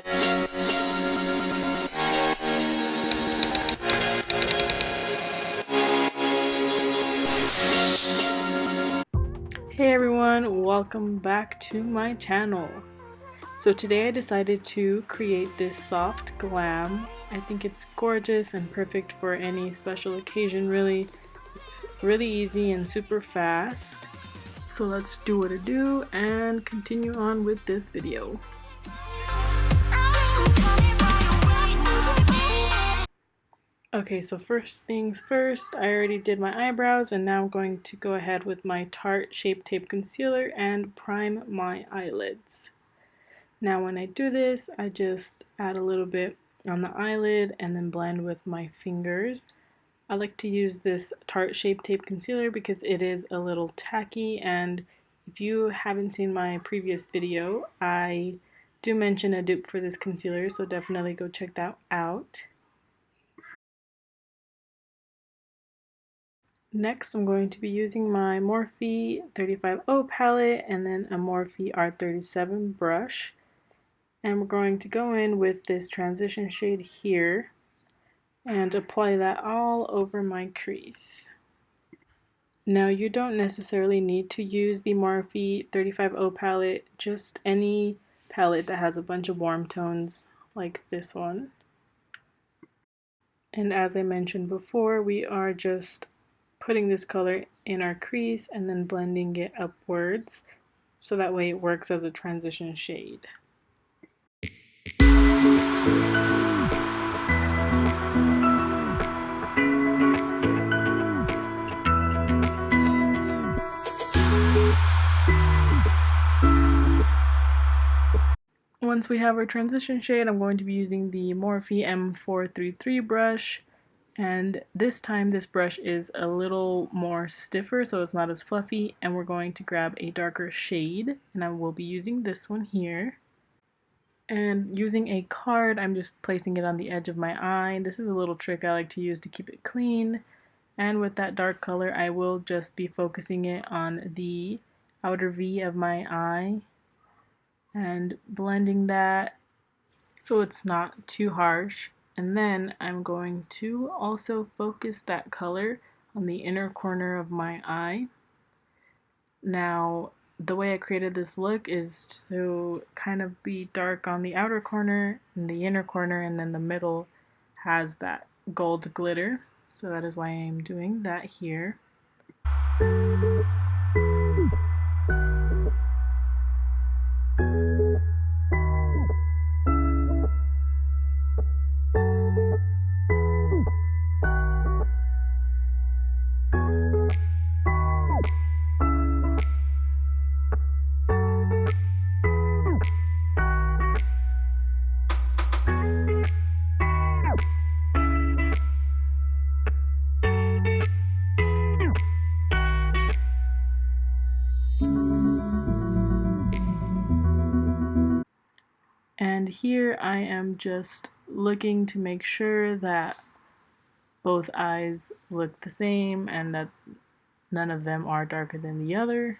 Hey everyone, welcome back to my channel. So today I decided to create this soft glam. I think it's gorgeous and perfect for any special occasion really. It's really easy and super fast. So let's do what I do and continue on with this video. Okay, so first things first, I already did my eyebrows and now I'm going to go ahead with my Tarte Shape Tape Concealer and prime my eyelids. Now when I do this, I just add a little bit on the eyelid and then blend with my fingers. I like to use this Tarte Shape Tape Concealer because it is a little tacky, and if you haven't seen my previous video, I do mention a dupe for this concealer, so definitely go check that out. Next, I'm going to be using my Morphe 35O palette and then a Morphe R37 brush. And we're going to go in with this transition shade here and apply that all over my crease. Now, you don't necessarily need to use the Morphe 35O palette, just any palette that has a bunch of warm tones like this one. And as I mentioned before, we are just putting this color in our crease and then blending it upwards so that way it works as a transition shade. Once we have our transition shade, I'm going to be using the Morphe M433 brush. And this time this brush is a little more stiffer, so it's not as fluffy, and we're going to grab a darker shade, and I will be using this one here. And using a card, I'm just placing it on the edge of my eye. This is a little trick I like to use to keep it clean. And with that dark color, I will just be focusing it on the outer V of my eye and blending that so it's not too harsh. And then I'm going to also focus that color on the inner corner of my eye. Now, the way I created this look is to kind of be dark on the outer corner and the inner corner, and then the middle has that gold glitter. So that is why I am doing that here. And here I am just looking to make sure that both eyes look the same and that none of them are darker than the other.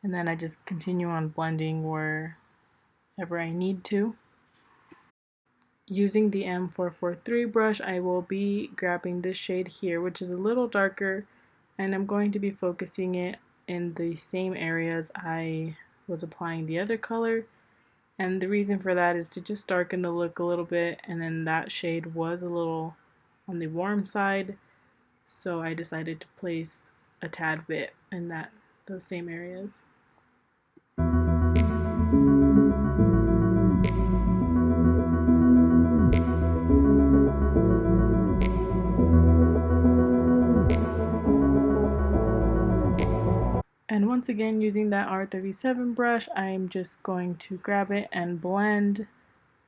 And then I just continue on blending wherever I need to. Using the M443 brush, I will be grabbing this shade here, which is a little darker, and I'm going to be focusing it in the same areas I was applying the other color. And the reason for that is to just darken the look a little bit, and then that shade was a little on the warm side, so I decided to place a tad bit in those same areas. And once again, using that R37 brush, I'm just going to grab it and blend.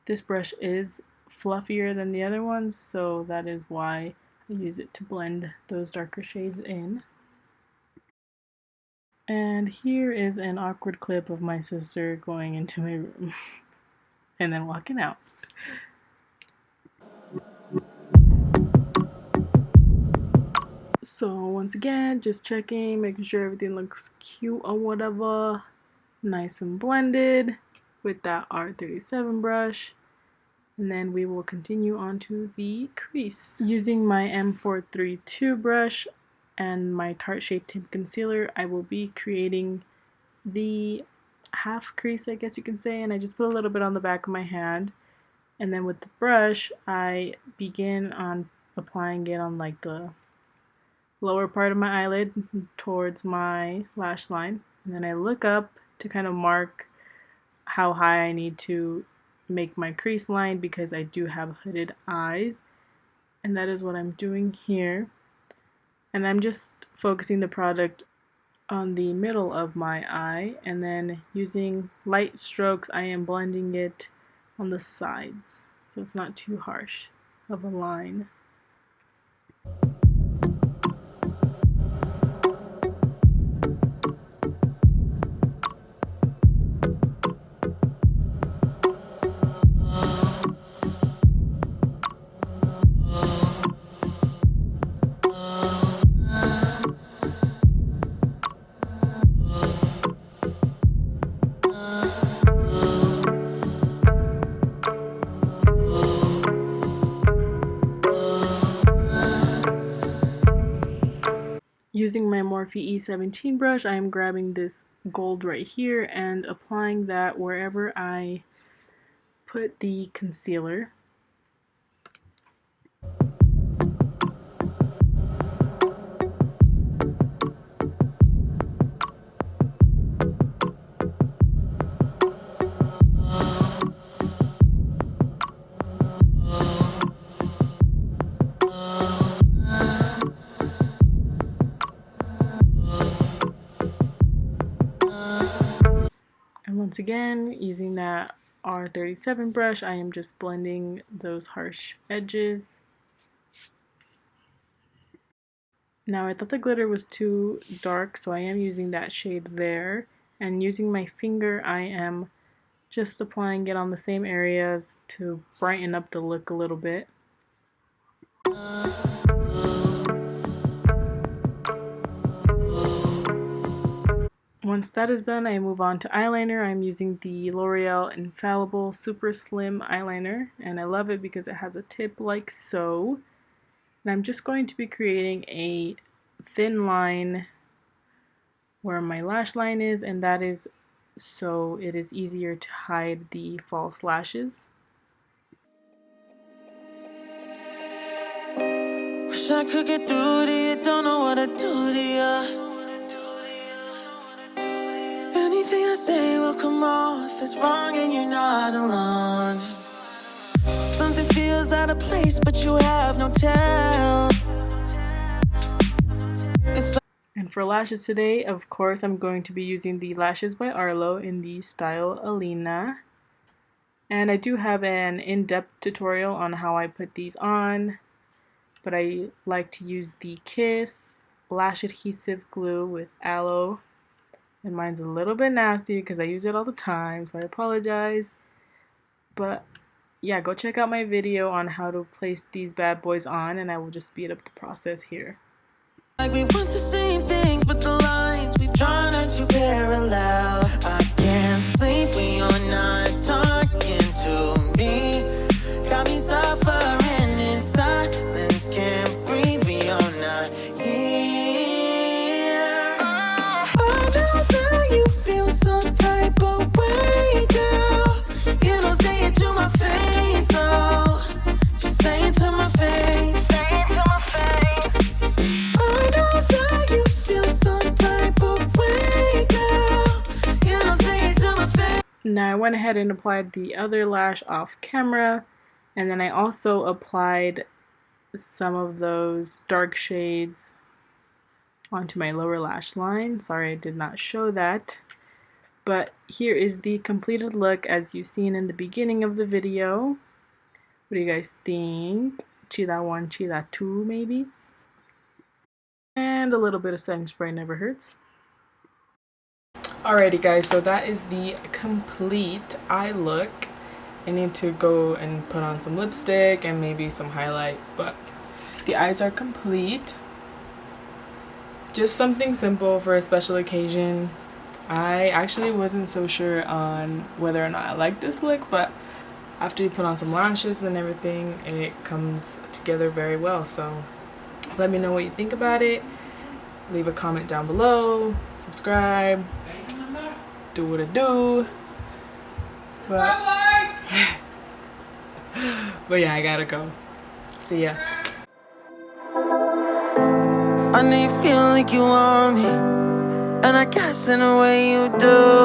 This brush is fluffier than the other ones, so that is why I use it to blend those darker shades in. And here is an awkward clip of my sister going into my room and then walking out. So once again, just checking, making sure everything looks cute or whatever, nice and blended. with that R37 brush. And then we will continue on to the crease. Using my M432 brush and my Tarte Shape Tape Concealer, I will be creating the half crease, I guess you can say, and I just put a little bit on the back of my hand. And then with the brush, I begin on applying it on like the lower part of my eyelid towards my lash line. And then I look up to kind of mark how high I need to make my crease line because I do have hooded eyes. And that is what I'm doing here. And I'm just focusing the product on the middle of my eye, and then using light strokes I am blending it on the sides so it's not too harsh of a line. Using my Morphe E17 brush, I am grabbing this gold right here and applying that wherever I put the concealer. Once again, using that R37 brush, I am just blending those harsh edges. Now I thought the glitter was too dark, so I am using that shade there. And using my finger, I am just applying it on the same areas to brighten up the look a little bit. Once that is done, I move on to eyeliner. I'm using the L'Oreal Infallible Super Slim Eyeliner, and I love it because it has a tip like so. And I'm just going to be creating a thin line where my lash line is, and that is so it is easier to hide the false lashes. Wish I could get through to you, don't know what to do to you. Anything I say will come off as wrong and you're not alone. Something feels out of place, but you have no tell. And for lashes today, of course, I'm going to be using the Lashes by Arlo in the style Alina. And I do have an in-depth tutorial on how I put these on, but I like to use the Kiss Lash Adhesive Glue with aloe. And mine's a little bit nasty because I use it all the time, so I apologize. But yeah, go check out my video on how to place these bad boys on, and I will just speed up the process here. Like we want the same things, but the lines we've drawn are too parallel. I can't sleep when you're not talking to me. Got me suffering in silence, can't breathe when you're not here. I know that you feel some type of way, girl. You don't say it to my face, oh. Just say it to my face. Say it to my face. I know that you feel some type of way, girl. You don't say it to my face. Now I went ahead and applied the other lash off camera, and then I also applied some of those dark shades onto my lower lash line. Sorry I did not show that. But here is the completed look as you've seen in the beginning of the video. What do you guys think? Chida 1, Chida 2 maybe? And a little bit of setting spray never hurts. Alrighty guys, so that is the complete eye look. I need to go and put on some lipstick and maybe some highlight, but the eyes are complete. Just something simple for a special occasion. I actually wasn't so sure on whether or not I like this look, but after you put on some lashes and everything, it comes together very well. So let me know what you think about it. Leave a comment down below, subscribe, do what I do. But yeah, I gotta go. See ya. I know you feel like you want me, and I guess in a way you do.